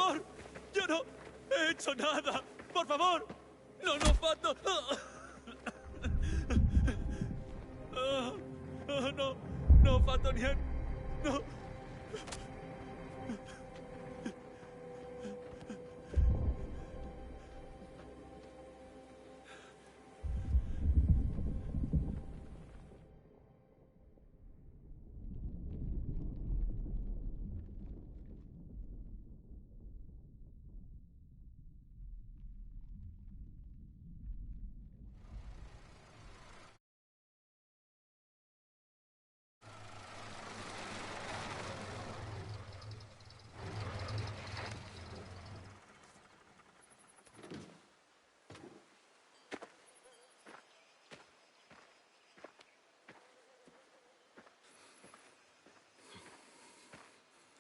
favor! ¡Yo no he hecho nada! ¡Por favor! ¡No, no, Fato! No, no, Fato Nien. No.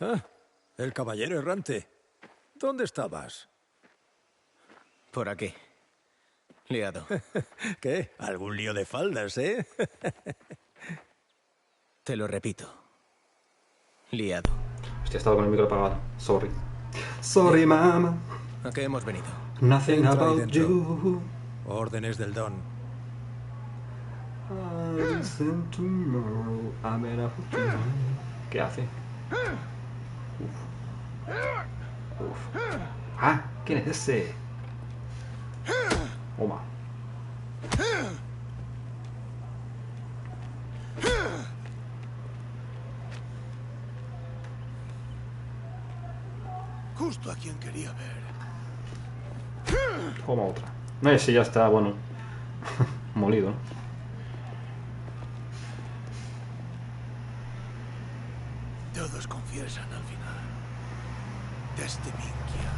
Ah, el caballero errante. ¿Dónde estabas? Por aquí. Liado. ¿Qué? ¿Algún lío de faldas, eh? Te lo repito. Liado. Hostia, estaba con el micro apagado. Sorry. Sorry, mama. ¿A qué hemos venido? Nothing Entra ahí about dentro. you. Órdenes del Don. ¿Qué hace? Uf. Ah, ¿quién es ese? Oma. Justo a quien quería ver. Toma otra. No, ese ya está, bueno. Molido, ¿no? Todos confiesan al final. Desde Minkia.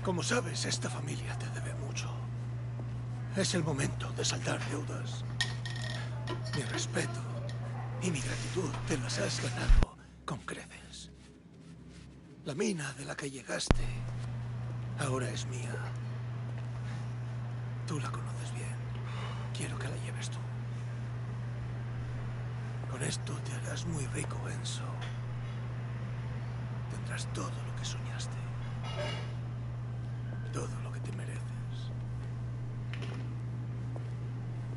Como sabes, esta familia te debe mucho. Es el momento de saldar deudas. Mi respeto y mi gratitud te las has ganado con creces. La mina de la que llegaste ahora es mía. Tú la conoces bien. Quiero que la lleves tú. Con esto te harás muy rico, Enzo. Tendrás todo lo que soñaste. Todo lo que te mereces.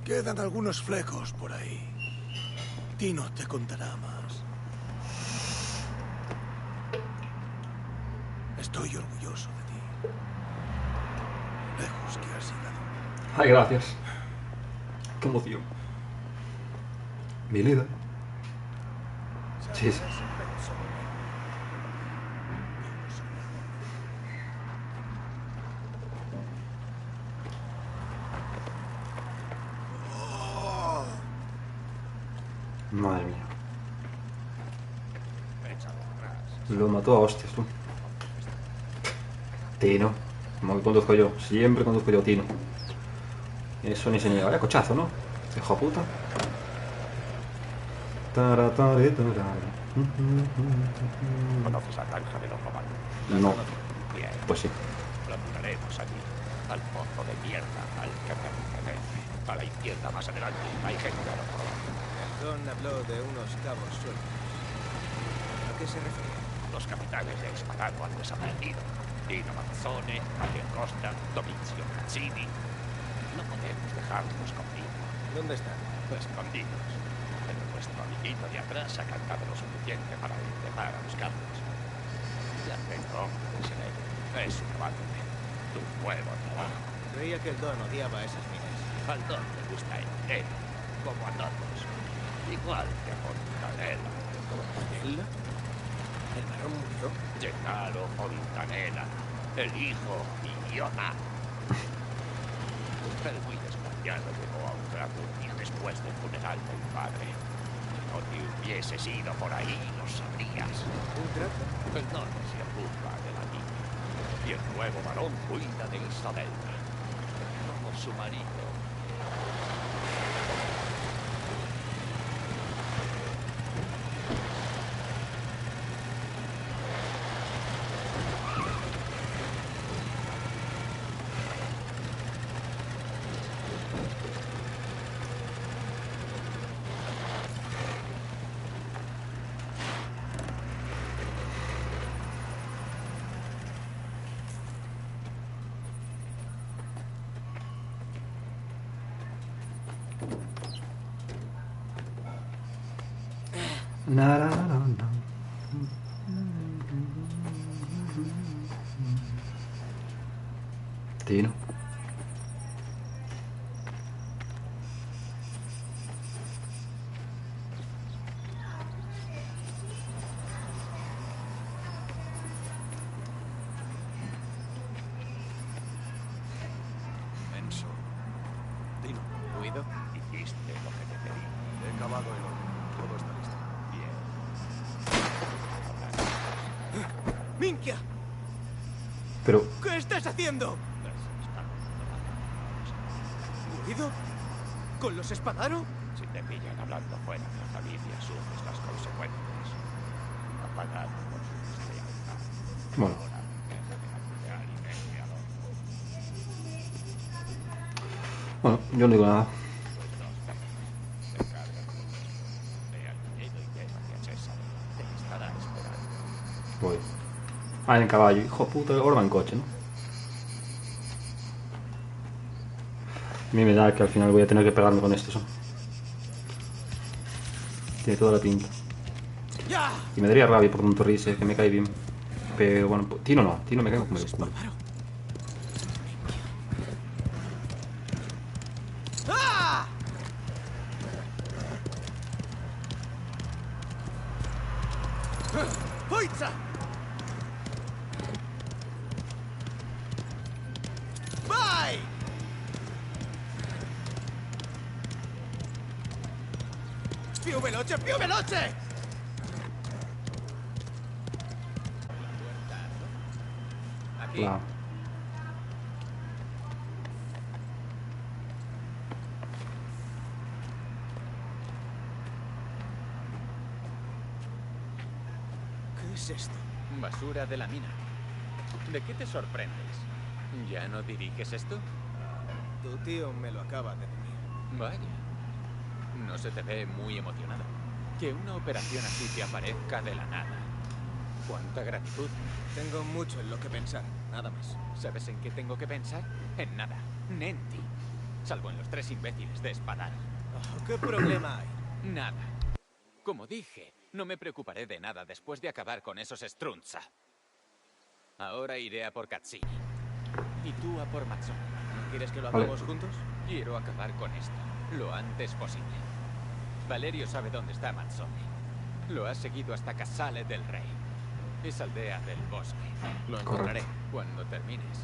Quedan algunos flecos por ahí. Tino te contará más. Estoy orgulloso de ti. Lejos que has llegado. Ay, gracias. Qué emoción. Mi líder. Sí, sí. Madre mía. Lo mató a hostias, tú. Tino. Como que conduzco yo. Siempre conduzco yo, Tino. Eso ni se niega. Vaya cochazo, ¿no? Hijo de puta. ¿Conoces la granja de los romanos? No. Bien. Pues sí. Plantaremos allí. Al pozo de mierda. Al que pertenece. A la izquierda más adelante. Hay gente a los romanos. Don habló de unos cabos sueltos. ¿A qué se refiere? Los capitanes de Espadano han desaparecido. Dino Mazzone, Mario Costa, Domizio Caccini. No podemos dejarlos conmigo. ¿Dónde están? Escondidos. Pero nuestro amiguito de atrás ha cantado lo suficiente para empezar a buscarlos. Ya tengo hombres en él. Es un avance. Tu nuevo trabajo. Creía que el Don odiaba esas minas. Al Don le gusta el dinero, como a todos. Igual que a Fontanella. ¿Fontanella? ¿El varón murió? Gennaro Fontanella, el hijo idiota. El muy desgraciado llegó a un gran día después del funeral del padre. Si no te hubieses ido por ahí, lo sabrías. ¿Un trato? El norte se ocupa de la niña. Y el nuevo varón cuida de Isabella. Como su marido. Na, na, na, na, na. Tino. Enzo. Tino. ¿Ruido? Hiciste lo que te pedí. He cavado el hoyo. Todo está listo. Bien. ¡Minkia! Pero, ¿Qué estás haciendo? ¿Ruido? ¿Con los Espadaro? Si te pillan hablando fuera de la familia, sufres las consecuencias. Apagado por su bestialidad. bueno. Ahora, deja de apoyar y vete a donde. Bueno, yo no digo nada. Se cargan con esto. Ve al viñedo y llévate a César. Te estará esperando. Voy. Ah, en caballo. Hijo de puta, ahora va en coche, ¿no? A mí me da que al final voy a tener que pegarme con esto, ¿no? Tiene toda la pinta. ¡Ya! Y me daría rabia por un torrice, que me cae bien. Pero bueno, Tino no. Tino me cae como el culo. Espadaro. ¡Ah! ¡Oitza! ¡Bye! ¡Più veloce, più veloce! Aquí. Claro. ¿Qué es esto? Basura de la mina. ¿De qué te sorprendes? ¿Ya no diriges esto? Tu tío me lo acaba de decir. Vaya. No se te ve muy emocionado. Que una operación así te aparezca de la nada. ¡Cuánta gratitud! Tengo mucho en lo que pensar, nada más. ¿Sabes en qué tengo que pensar? En nada. En ti. Salvo en los 3 imbéciles de Espadaro. Oh, ¿qué problema hay? Nada. Como dije, no me preocuparé de nada después de acabar con esos Strunza. Ahora iré a por Katsini. Y tú a por Matsumi. ¿Quieres que lo Vale. hagamos juntos? Quiero acabar con esto lo antes posible. Valerio sabe dónde está Matsumi. Lo ha seguido hasta Casale del Rey. Esa aldea del bosque. Lo encontraré. Cuando termines,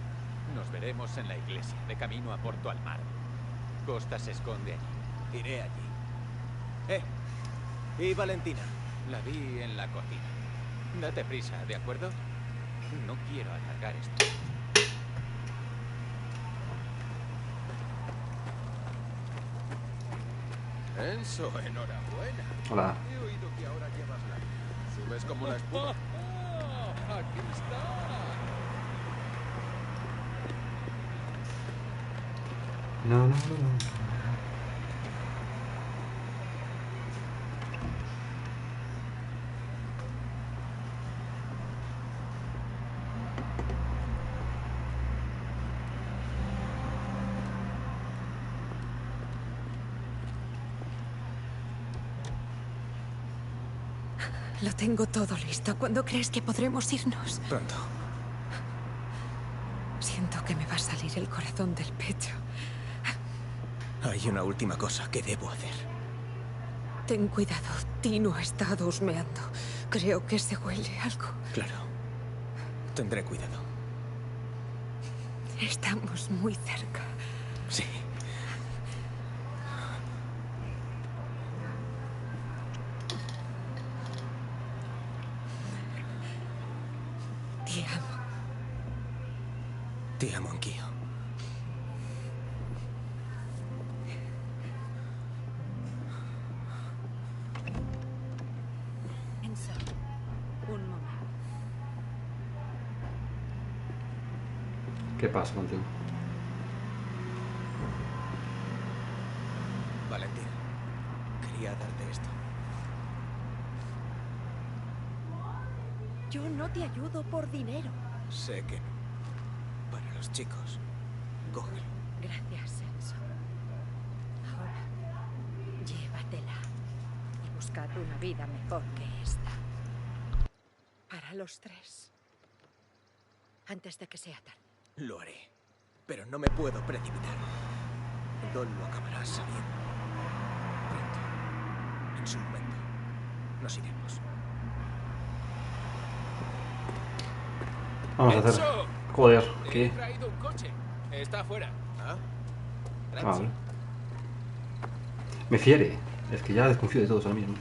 nos veremos en la iglesia, de camino a Porto al Mar. Costa se esconde allí. Iré allí. ¿Y Valentina? La vi en la cocina. Date prisa, ¿de acuerdo? No quiero alargar esto. Enzo, enhorabuena. Hola. He oído que ahora llevas la... Subes como la espuma. ¡Aquí está! No, no, no, no. Lo tengo todo listo. ¿Cuándo crees que podremos irnos? Pronto. Siento que me va a salir el corazón del pecho. Hay una última cosa que debo hacer. Ten cuidado. Tino ha estado husmeando. Creo que se huele algo. Claro. Tendré cuidado. Estamos muy cerca. Sí. Te amo. Te amo, anch'io. Enzo, un momento. ¿Qué pasa contigo? Valentina, quería darte esto. Yo no te ayudo por dinero. Sé que no. Para los chicos, cógelo. Gracias, Enzo. Ahora, llévatela y busca buscad una vida mejor que esta. Para los tres. Antes de que sea tarde. Lo haré. Pero no me puedo precipitar. Don lo acabará sabiendo. Pronto. En su momento. Nos iremos. Vamos a hacer... Joder, He ¿qué? traído un coche. Está afuera. ¿Ah? Vale. Me fiere. Es que ya desconfío de todos ahora mismo.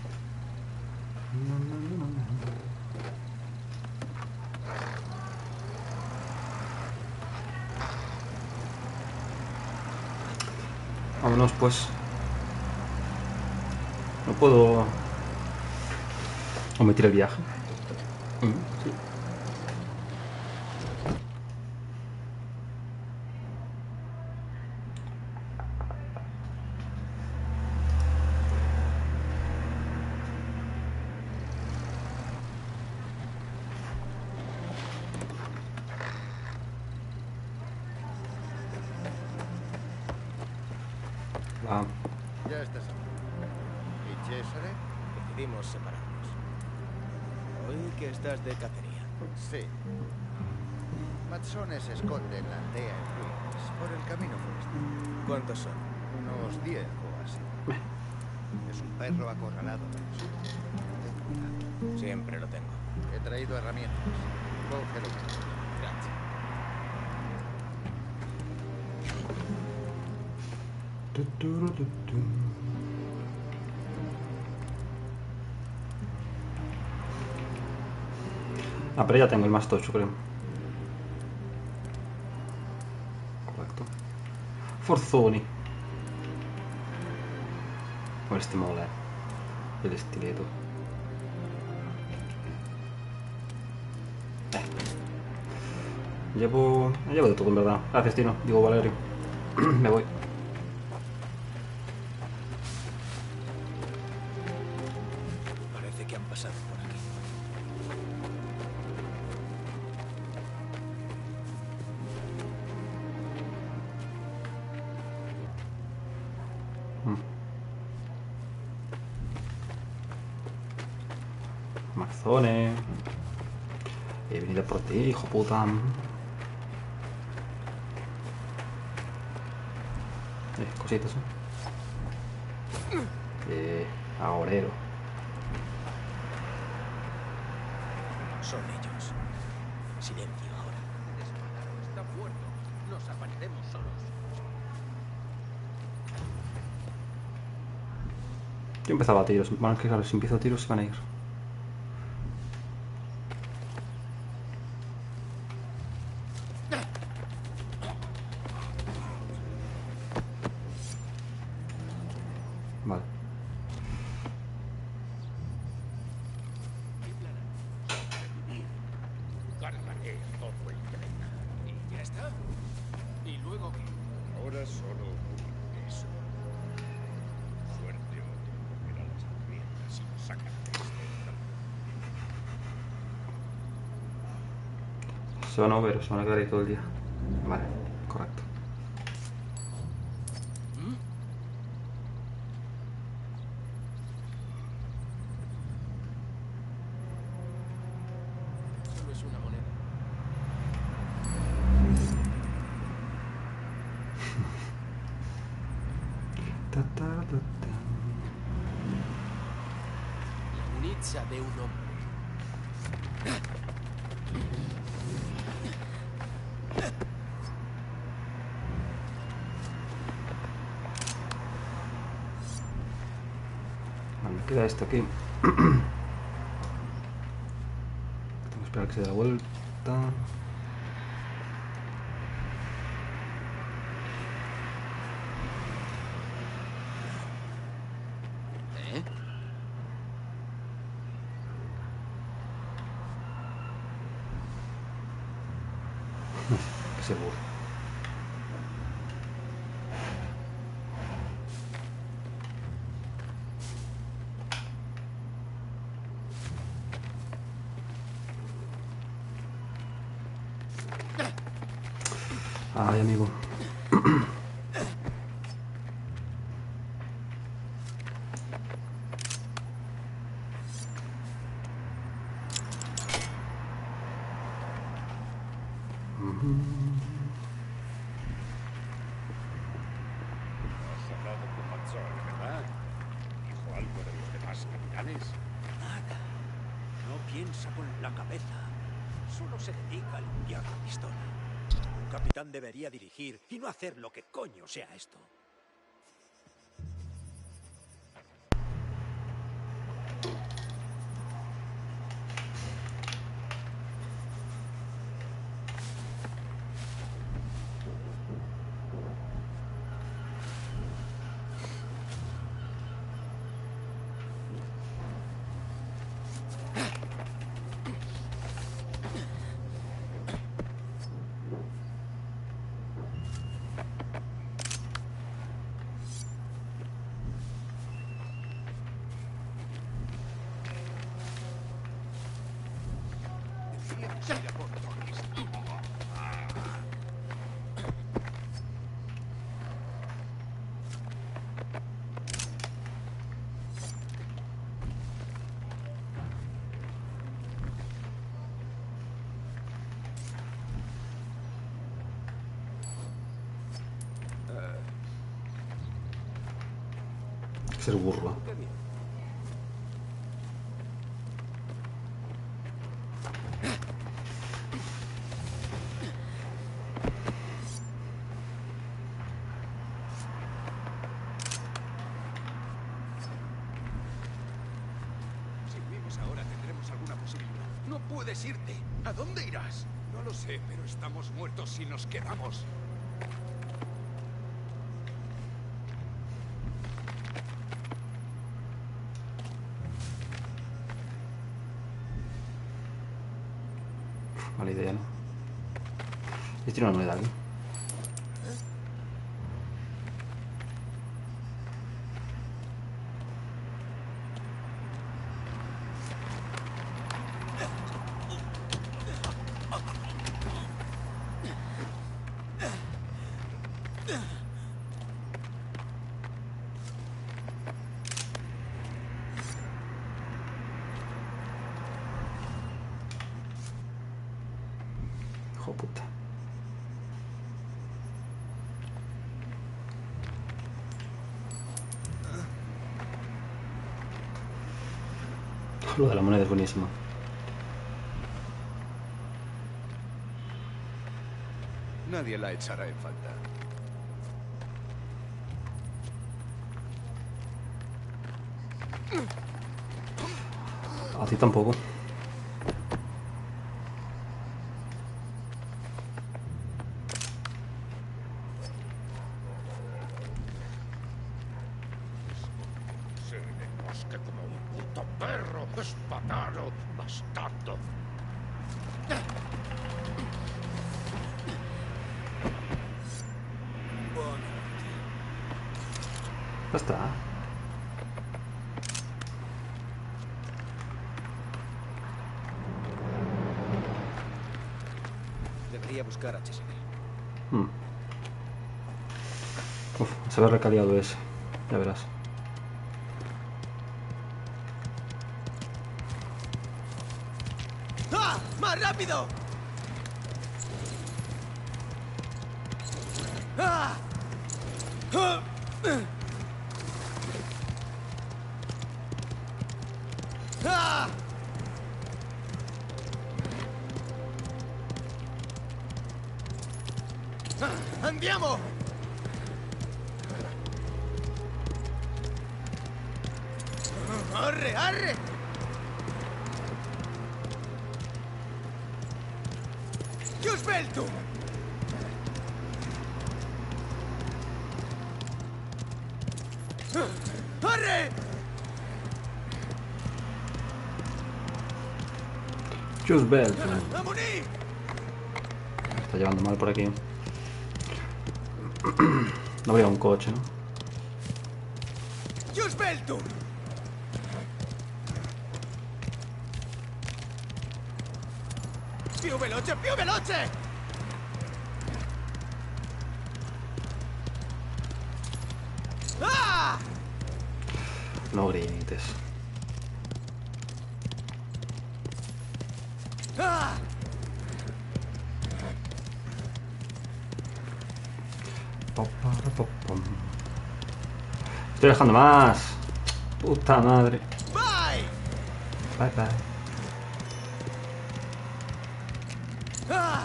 Vámonos pues. No puedo omitir el viaje. Sí. Va. Ya estás aquí. ¿Y Cesare? Decidimos separarnos. Oí que estás de cacería. Sí. Mazzone se esconde en la aldea en ruinas, por el camino forestal. ¿Cuántos son? Unos 10 o así. Es un perro acorralado. Ten cuidado. Siempre lo tengo. He traído herramientas. Cógelo. Gracias. Ah, pero ya tengo el más tocho, creo. Correcto. Forzoni. Vorresti mola. El estileto. Llevo de todo en verdad. Gracias, Tino. Digo, Valerio. Me voy. Parece que han pasado por aquí. Mazzone. He venido por ti, hijo puta. Cositas, ahorero. Son ellos. Silencio ahora. Está muerto. Nos apañaremos solos. Yo empezaba a tiros. Van a que claro, si empiezo a tiros se van a ir. Vale. Cargaré todo el tren. ¿Y ya está? ¿Y luego qué? Ahora solo eso. Suerte o te comerá las hambrientas y nos sacan de este. Se van a mover, se van a quedar ahí todo el día. Vale, correcto. Solo es una moneda. Ta, ta, ta, ta. La unitza de un hombre. Vale, me queda esto aquí. Tengo que esperar que se dé la vuelta. ¿Eh? Que se burro. Ay, amigo. Has hablado con Mazzoli, ¿verdad? ¿Dijo algo de los demás capitanes? Nada. No piensa con la cabeza. Solo se dedica a limpiar la pistola. Un capitán debería dirigir y no hacer lo que coño sea esto. Ser burro. Si huimos ahora, tendremos alguna posibilidad. No puedes irte. ¿A dónde irás? No lo sé, pero estamos muertos si nos quedamos. Mala idea, ¿no? Y tiene una moneda aquí. Hijo de puta. Lo de la moneda es buenísimo. Nadie la echará en falta. A ti tampoco. Se en el bosque como un puto perro, espatado, bastardo. Ya está. Debería buscar a Chesapeake. Uf, se ve recaliado ese. Ya verás. ¡Ah! ¡Más rápido! ¡Ah! ¡Ah! ¡Ah! ¡Ah! ¡Andiamo! ¡Arre, arre! ¡Io svelto! ¡Arre! Just Bell. ¡Amoní! Está llevando mal por aquí. No habría un coche, ¿no? ¡Io svelto! ¡Più veloce, più veloce! ¡Ah! No grites. ¡Ah! Estoy dejando más. Puta madre. Bye. Bye bye. Ah.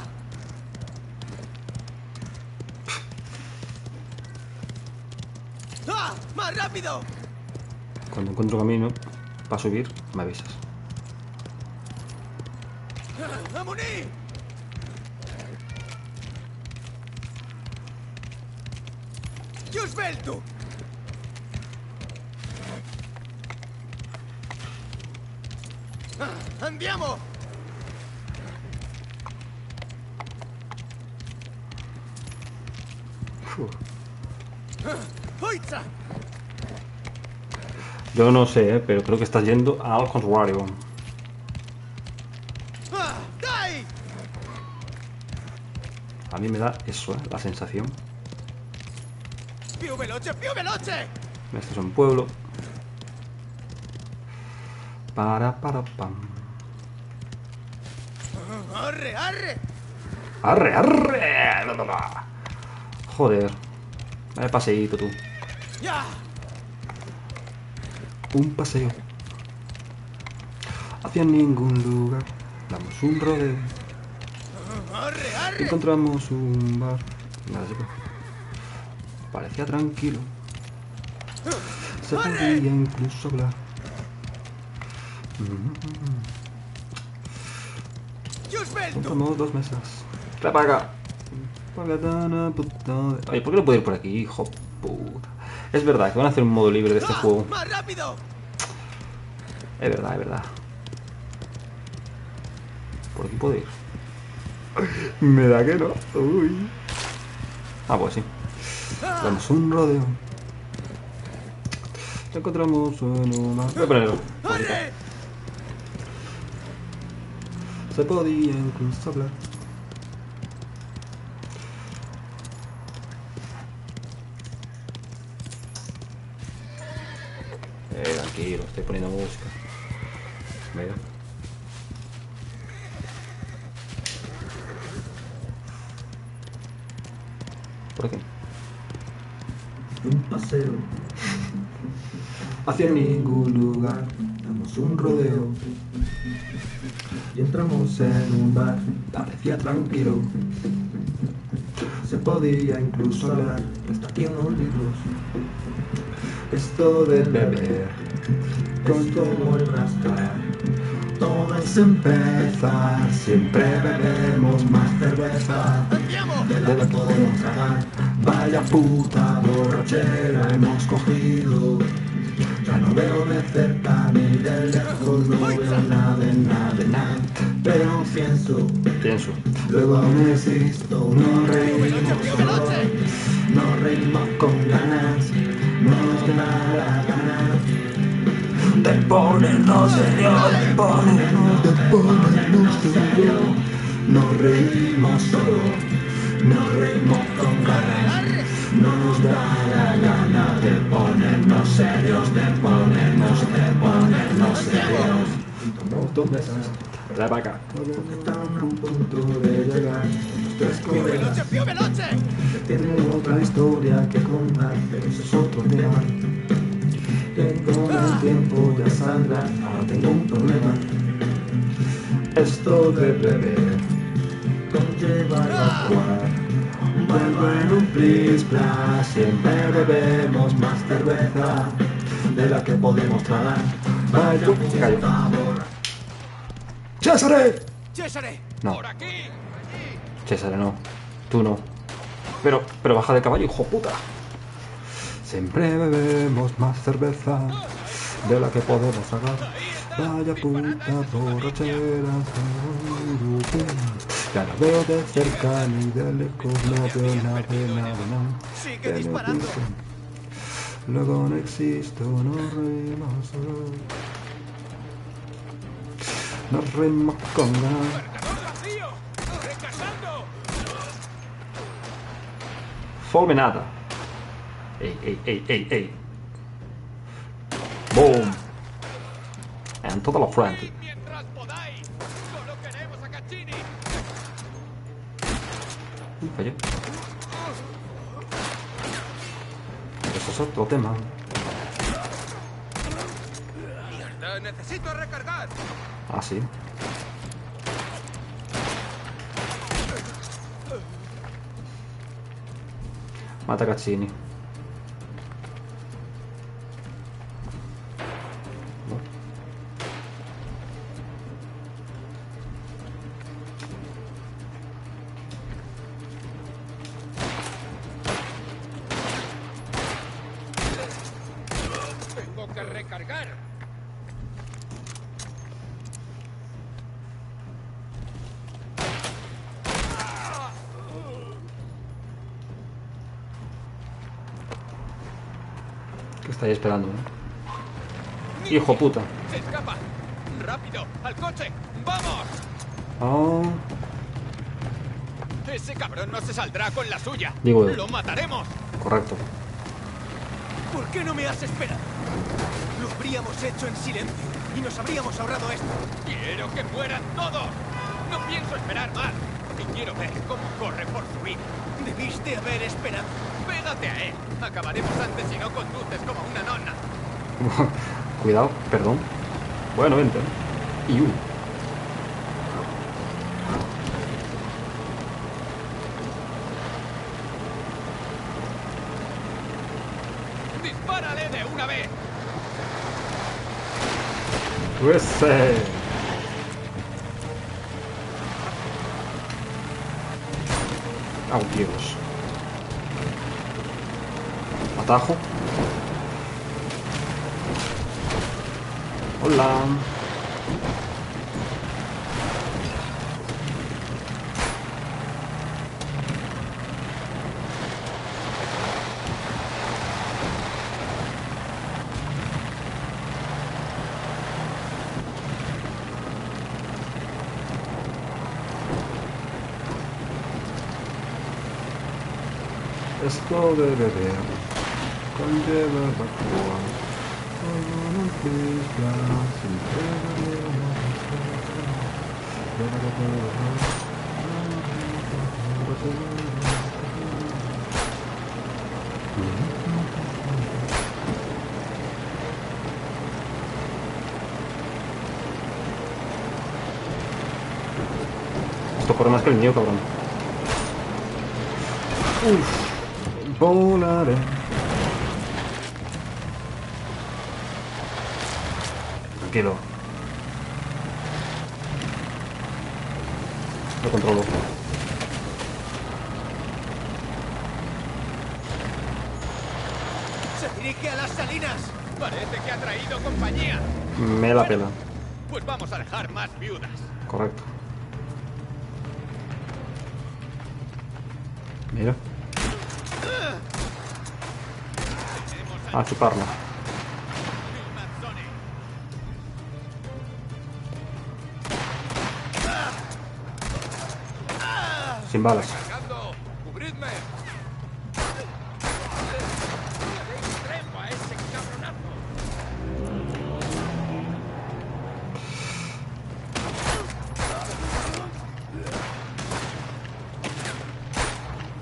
¡Ah! ¡Más rápido! Cuando encuentro camino para subir, me avisas. ¡Amuní! ¡Just veltu! ¡Andiamo! ¡Oitza! Yo no sé, pero creo que estás yendo al contrario. ¡Ah! ¡Dai! A mí me da eso, la sensación. ¡Più veloce, più veloce! Este es un pueblo. Pam. ¡Arre, arre! ¡Arre, arre! Joder. Vaya paseíto tú. ¡Ya! Un paseo. Hacia ningún lugar. Damos un rodeo. ¡Arre, arre! Encontramos un bar. Nada, chico. Parecía tranquilo. Se podía incluso hablar. ¡Just veltu! Encontramos 2 mesas. ¡Trae para acá! Oye, ¿por qué no puedo ir por aquí, hijo puta? Es verdad que van a hacer un modo libre de este juego. ¡Más rápido! Es verdad, es verdad. Por aquí puedo ir. Me da que no. Uy. Ah, pues sí. Damos un rodeo. Encontramos un mar. Voy a ponerlo. ¡Arre! Se podía incluso hablar. Tranquilo, estoy poniendo música. Mira. ¿Por aquí? Un paseo Hacia ningún lugar. damos un rodeo y entramos en un bar. Parecía tranquilo. Se podía incluso hablar. Está aquí unos libros. Esto de beber. Es como el rascar. Todo es empezar. Siempre bebemos más cerveza. ¡Andiamo! De la que podemos tragar. Vaya puta borrachera hemos cogido. Ya no veo de cerca ni de lejos. No veo nada de nada de nada. Pero pienso. Luego aún existo. No reímos ¡Più solo. veloce! No reímos con ganas. No nos da la gana de ponernos serio, de ponernos serio. Nos reímos solo, nos reímos con ganas. No nos da la gana de ponernos serios, de ponernos serios. Tomamos 2 mesas, Trae para acá. están a punto de llegar. 3 ¡Più colegas veloce, più veloce! que tienen otra historia que contar, pero eso es otro tema. Que con el tiempo ya saldrá, ahora tengo un problema. Esto de beber Conlleva evacuar. vuelvo en un plis plas. Siempre bebemos más cerveza de la que podemos tragar. Vaya, se cayó. ¡Césare! ¡Césare! No, ¡Por aquí! Césare no. Tú no. Pero baja de caballo, hijo puta. Siempre bebemos más cerveza de la que podemos tragar. Vaya puta borrachera. Ya no veo de cerca ni de lejos, no veo nada. ¡Sigue disparando! Luego no existo, no reímos solo. Nos reímos con ganas. ¡Cargador vacío! ¡Recargando! Fulminata. Ey. Boom. And total of front. ¡Mientras podáis! ¡Solo queremos a Caccini! Fallé. Eso es otro tema. ¡Mierda! ¡Necesito recargar! Ah, sí. Mata a Caccini. ¡Tengo que recargar! ¿Qué estáis esperando, Hijo puta. ¡Se escapa! ¡Rápido! ¡Al coche! ¡Vamos! Oh. Ese cabrón no se saldrá con la suya. Digo, ¡Lo mataremos! correcto. ¿Por qué no me has esperado? Lo habríamos hecho en silencio y nos habríamos ahorrado esto. ¡Quiero que mueran todos! ¡No pienso esperar más! Y quiero ver cómo corre por su vida. Debiste haber esperado. ¡Pégate a él! Acabaremos antes si no conduces como una nonna. Cuidado, perdón. Bueno, vente. Y ¡Dispárale de una vez! ¡Ese! ¡Oh, Dios! Atajo. Hola. Esto de beber conlleva evacuar. Esto corre más que el mío, cabrón. Uf, volaré. Tranquilo. Lo controlo. ¡Se dirige a las salinas! Parece que ha traído compañía. Me la pela. Pues vamos a dejar más viudas. Correcto. Mira. A chuparla. Sin balas. ¡Cargando! ¡Cubridme! ¡Extremo a ese cabronazo!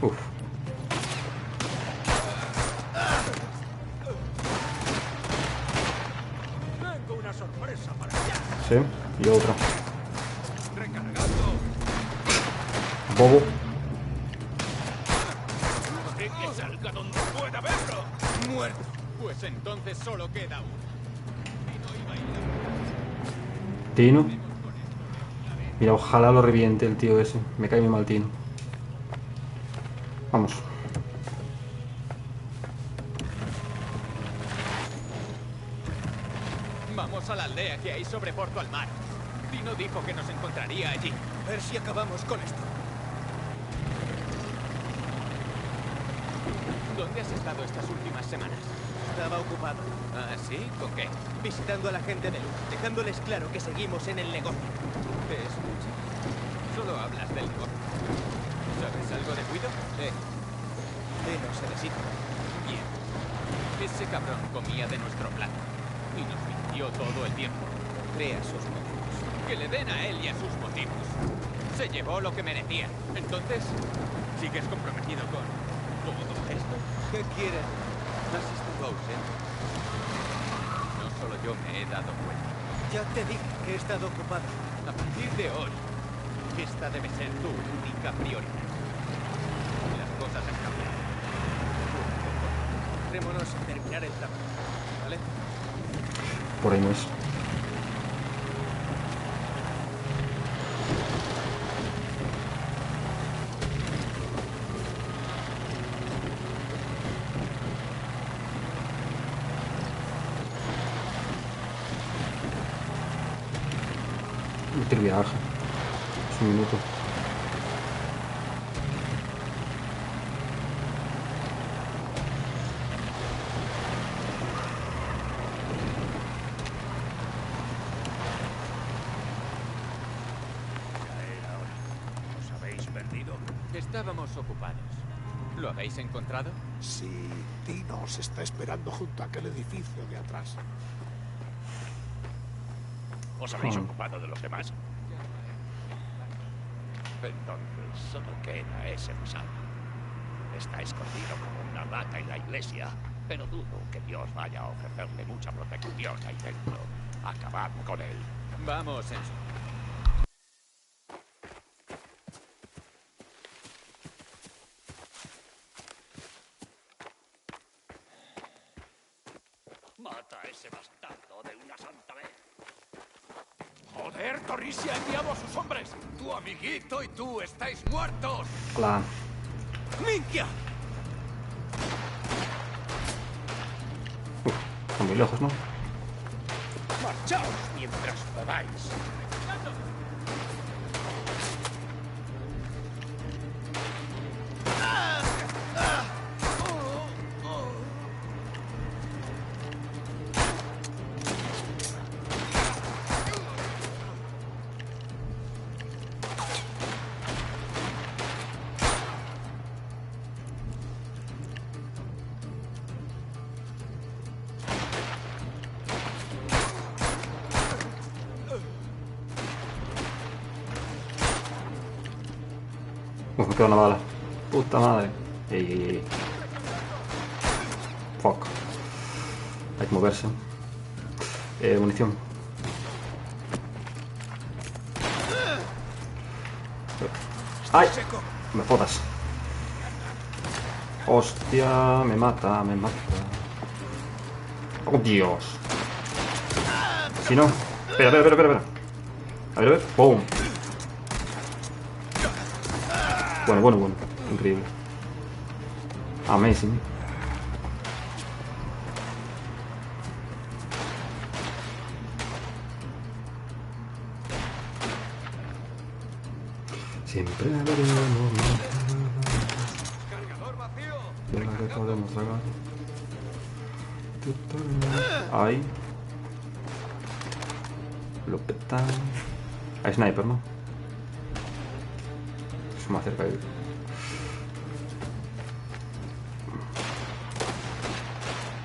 Uf. Tengo una sorpresa para allá. Sí, y otra. ¡Recargando! Bobo. ¡Que salga donde pueda verlo! ¡Muerto! Pues entonces solo queda uno. Tino. Mira, ojalá lo reviente el tío ese. Me cae muy mal Tino. Vamos. Vamos a la aldea que hay sobre Porto al Mar. Tino dijo que nos encontraría allí. A ver si acabamos con esto. ¿Dónde has estado estas últimas semanas? Estaba ocupado. ¿Ah, sí? ¿Con qué? Visitando a la gente de Luz, dejándoles claro que seguimos en el negocio. ¿Te escucho? Solo hablas del negocio. ¿Sabes algo de Guido? No se necesita. Bien. Ese cabrón comía de nuestro plato. Y nos mintió todo el tiempo. Crea sus motivos. Que le den a él y a sus motivos. Se llevó lo que merecía. Entonces, ¿sigues comprometido con todo esto? ¿Qué quieren? Has estado ausente. No solo yo me he dado cuenta. Ya te dije que he estado ocupado. A partir de hoy, esta debe ser tu única prioridad. Las cosas han cambiado. Centrémonos en terminar el trabajo, ¿vale? Por ahí no es. El viaje. Es un minuto. ¿Os habéis perdido? Estábamos ocupados. ¿Lo habéis encontrado? Sí, Tino os está esperando junto a aquel edificio de atrás. ¿Os habéis ocupado de los demás? Entonces solo queda ese pasado. Está escondido como una rata en la iglesia, pero dudo que Dios vaya a ofrecerle mucha protección ahí dentro. Acabad con él. Vamos, Enzo. Mata a ese bastardo de una santa vez. ¡Joder, Torrisi ha enviado a sus hombres! ¡Tu amiguito y tú estáis muertos! Hola. ¡Minkia! Están muy lejos, ¿no? ¡Marchaos mientras podáis! Uf, me queda una bala. Puta madre. Ey. Fuck. Hay que moverse. Munición. ¡Ay! Me jodas. Hostia, me mata, me mata. ¡Oh, Dios! Si no... Espera. A ver. ¡Pum! Bueno. Increíble. Amazing. Siempre veremos más de la que podemos tragar. Ahí. Lo petan. Hay sniper, ¿no? Es más cerca de él.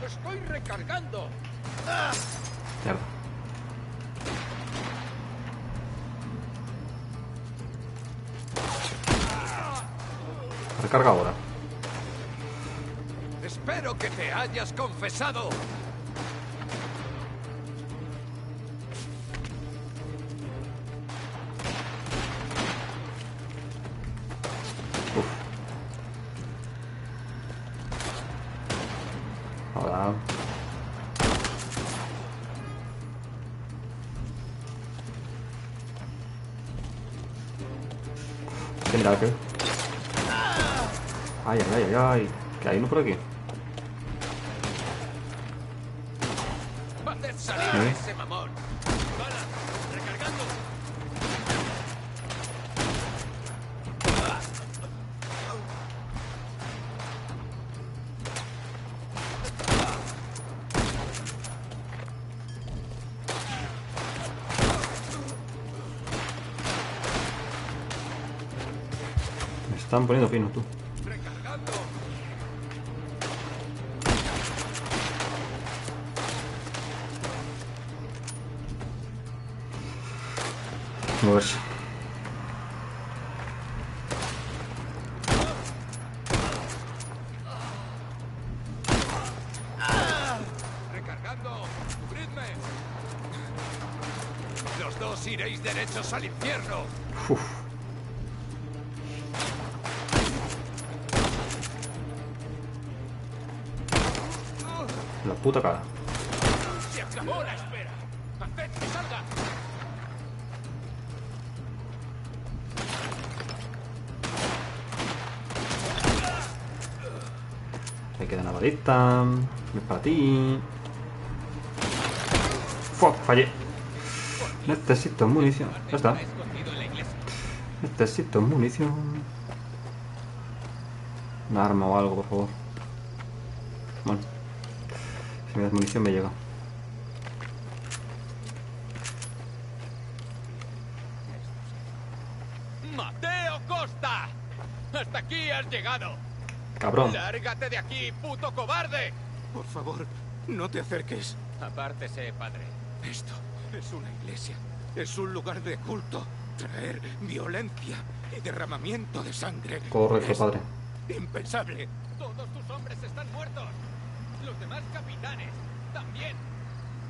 ¡Estoy recargando! Mierda. Recarga ahora. Espero que te hayas confesado. Ahora. Mira que. Ay. Que hay uno por aquí. ¡Haced salir a ese mamón! ¡Bala! ¡Recargando! Me están poniendo finos, tú. Moverse. iréis derechos al infierno. Uf. La puta cara. ¡Se acabó la espera! ¡Haced que salga! Me queda una balita. Es para ti. Fuck, fallé. Necesito munición. Ya está. Necesito munición. Un arma o algo, por favor. Bueno. Si me das munición me llega. ¡Mateo Costa! ¡Hasta aquí has llegado! Cabrón. ¡Lárgate de aquí, puto cobarde! Por favor, no te acerques. Apártese, padre. Esto es una iglesia. Es un lugar de culto. Traer violencia y derramamiento de sangre. Correcto, es padre. impensable. Todos tus hombres están muertos. Los demás capitanes también.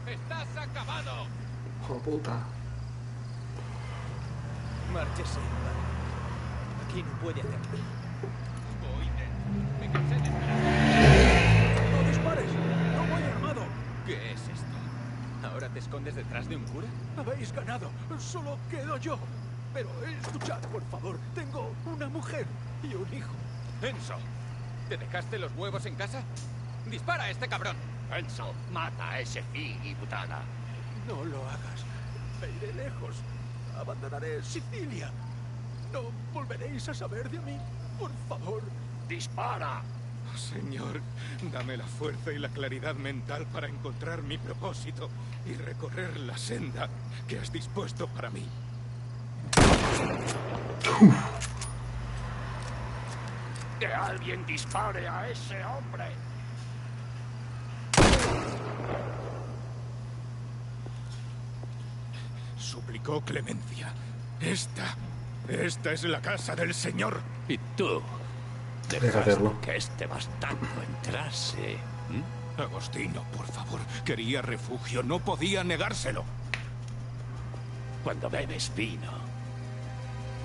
¡Estás acabado! ¡Hijo puta! Márchese. Aquí no puede hacerlo. Voy dentro. Me cansé de esperar. ¡No dispares! ¡No voy armado! ¿Qué es esto? ¿Ahora te escondes detrás de un cura? Habéis ganado. Solo quedo yo. Pero escuchad, por favor. Tengo una mujer y un hijo. Enzo, ¿te dejaste los huevos en casa? ¡Dispara a este cabrón! Enzo, mata a ese y putada. No lo hagas. Me iré lejos. Abandonaré Sicilia. No volveréis a saber de mí. Por favor. ¡Dispara! Señor, dame la fuerza y la claridad mental para encontrar mi propósito y recorrer la senda que has dispuesto para mí. ¡Que alguien dispare a ese hombre! Suplicó clemencia. Esta es la casa del Señor. ¿Y tú? Deja ¿Dejaste hacerlo. que este bastardo entrase? Agostino, por favor, quería refugio, no podía negárselo. Cuando bebes vino,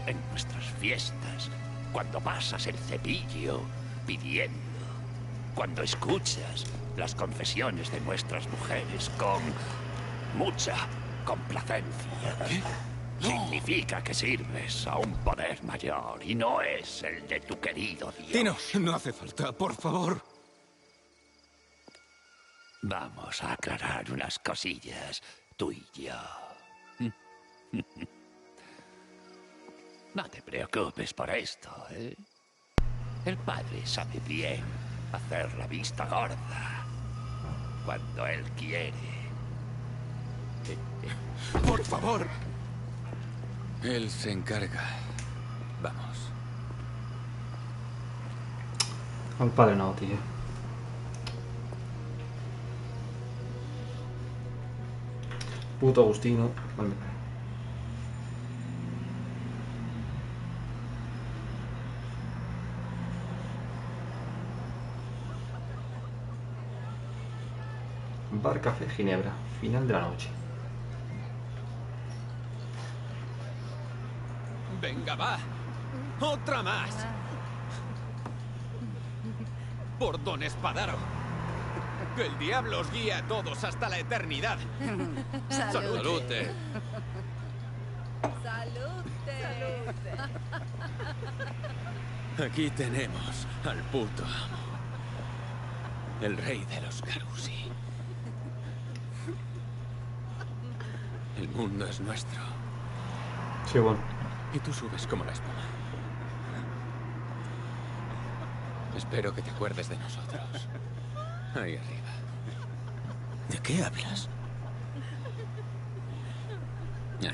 en nuestras fiestas, cuando pasas el cepillo pidiendo, cuando escuchas las confesiones de nuestras mujeres con mucha complacencia, significa que sirves a un poder mayor y no es el de tu querido Dios. Tino, no hace falta, por favor. Vamos a aclarar unas cosillas, tú y yo. No te preocupes por esto, ¿eh? El padre sabe bien hacer la vista gorda cuando él quiere. Por favor. Él se encarga. Vamos. Al padre no, tío. Puto Agustino. Vale. Bar Café Ginebra. Final de la noche. Venga, va. Otra más. Por Don Espadaro. Que el diablo os guíe a todos hasta la eternidad. Salute. Aquí tenemos al puto amo. El rey de los Carusi. El mundo es nuestro. Sí, bueno. Y tú subes como la espuma. Espero que te acuerdes de nosotros. Ahí arriba. ¿De qué hablas? Nada.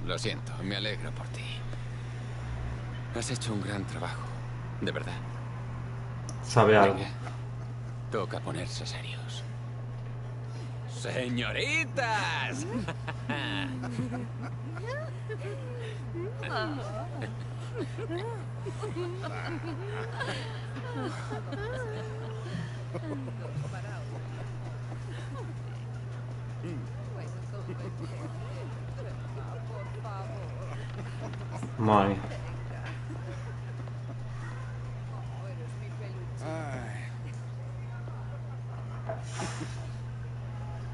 Lo siento, me alegro por ti. Has hecho un gran trabajo. De verdad. Sabe algo. Venga. Toca ponerse serios. ¡Señoritas! Madre mía.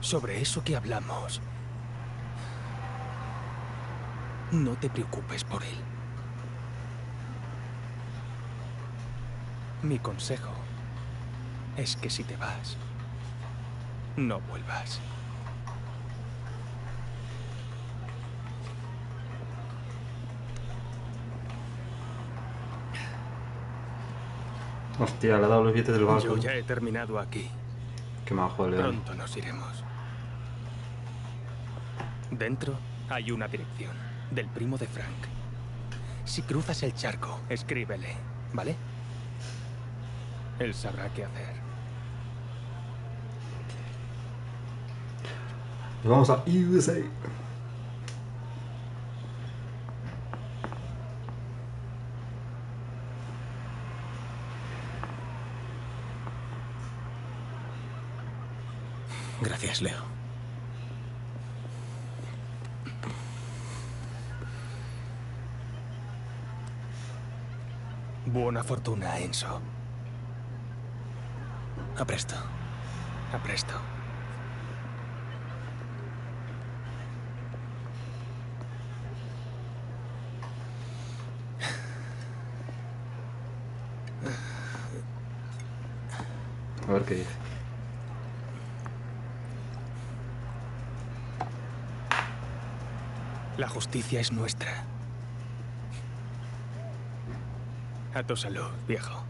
Sobre eso que hablamos, no te preocupes por él. Mi consejo es que si te vas, no vuelvas. Hostia, le ha dado los billetes del barco. Yo ya he terminado aquí. Qué majo el león. Pronto nos iremos. Dentro hay una dirección del primo de Frank. Si cruzas el charco, escríbele, ¿vale? Él sabrá qué hacer. Nos vamos a USA. Gracias, Leo. Buena fortuna, Enzo. A presto. A presto. A ver qué dice. La justicia es nuestra. A tu salud, viejo.